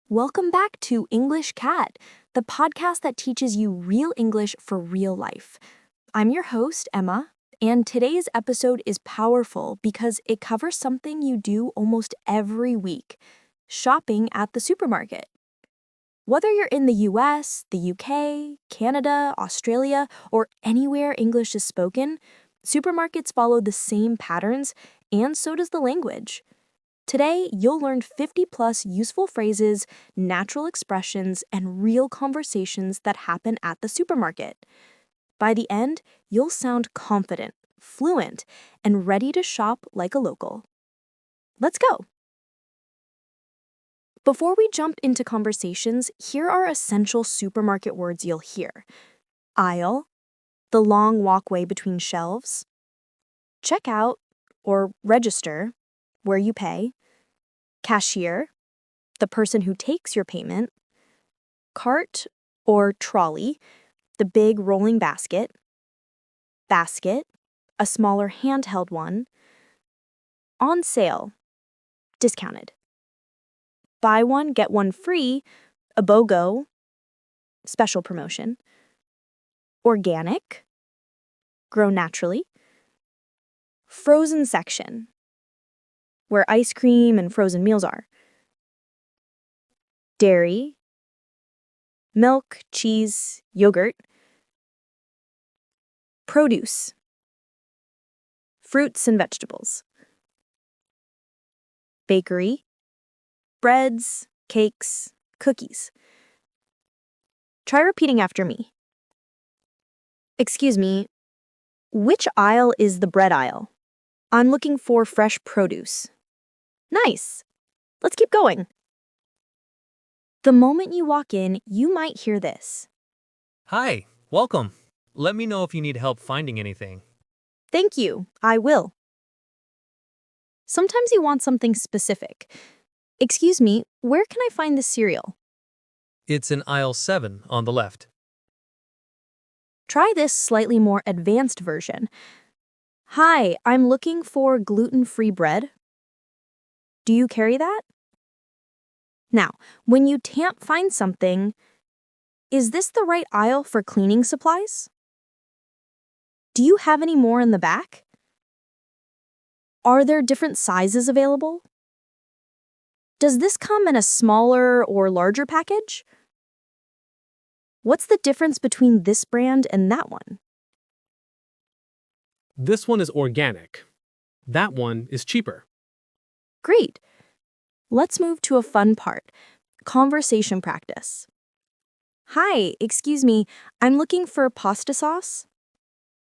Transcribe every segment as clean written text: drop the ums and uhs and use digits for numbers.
Welcome back to English Cat, the podcast that teaches you real English for real life. I'm your host, Emma, and today's episode is powerful because it covers something you do almost every week: shopping at the supermarket. Whether you're in the US, the UK, Canada, Australia, or anywhere English is spoken, supermarkets follow the same patterns, and so does the language. Today, you'll learn 50 plus useful phrases, natural expressions, and real conversations that happen at the supermarket. By the end, you'll sound confident, fluent, and ready to shop like a local. Let's go! Before we jump into conversations, here are essential supermarket words you'll hear: aisle, the long walkway between shelves; checkout, or register, where you pay; cashier, the person who takes your payment; cart or trolley, the big rolling basket; basket, a smaller handheld one; on sale, discounted; buy one, get one free, a BOGO, special promotion; organic, grow naturally; frozen section, where ice cream and frozen meals are; dairy, milk, cheese, yogurt; produce, fruits and vegetables; bakery, breads, cakes, cookies. Try repeating after me. Excuse me, which aisle is the bread aisle? I'm looking for fresh produce. Nice. Let's keep going. The moment you walk in, you might hear this. Hi, welcome. Let me know if you need help finding anything. Thank you, I will. Sometimes you want something specific. Excuse me, where can I find this cereal? It's in aisle 7 on the left. Try this slightly more advanced version. Hi, I'm looking for gluten-free bread. Do you carry that? Now, when you can't find something, is this the right aisle for cleaning supplies? Do you have any more in the back? Are there different sizes available? Does this come in a smaller or larger package? What's the difference between this brand and that one? This one is organic. That one is cheaper. Great. Let's move to a fun part: conversation practice. Hi, excuse me, I'm looking for pasta sauce.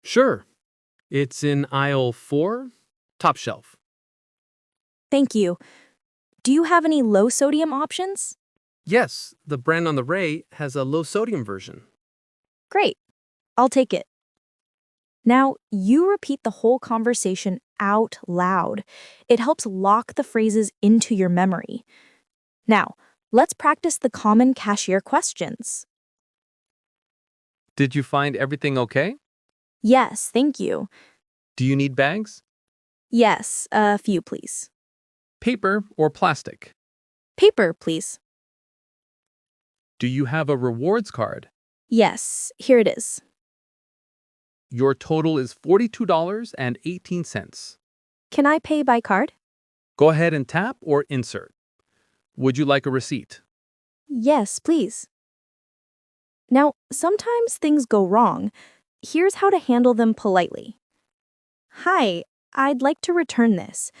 Sure. It's in aisle 4, top shelf. Thank you. Do you have any low sodium options? Yes, the brand on the right has a low sodium version. Great. I'll take it. Now, you repeat the whole conversation out loud. It helps lock the phrases into your memory. Now, let's practice the common cashier questions. Did you find everything okay? Yes, thank you. Do you need bags? Yes, a few, please. Paper or plastic? Paper, please. Do you have a rewards card? Yes, here it is. Your total is $42.18. Can I pay by card? Go ahead and tap or insert. Would you like a receipt? Yes, please. Now, sometimes things go wrong. Here's how to handle them politely. Hi, I'd like to return this.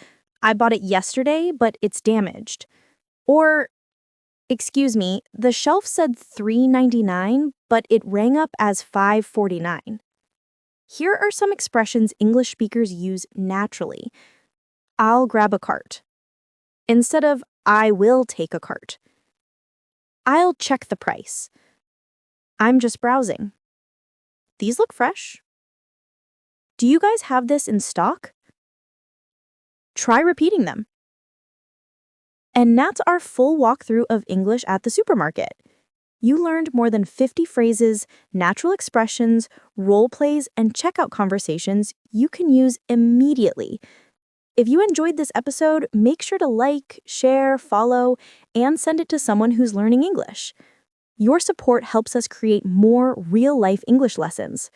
I bought it yesterday, but it's damaged. Or, excuse me, the shelf said $3.99, but it rang up as $5.49. Here are some expressions English speakers use naturally. I'll grab a cart, instead of I will take a cart. I'll check the price. I'm just browsing. These look fresh. Do you guys have this in stock? Try repeating them. And that's our full walkthrough of English at the supermarket. You learned more than 50 phrases, natural expressions, role plays, and checkout conversations you can use immediately. If you enjoyed this episode, make sure to like, share, follow, and send it to someone who's learning English. Your support helps us create more real-life English lessons.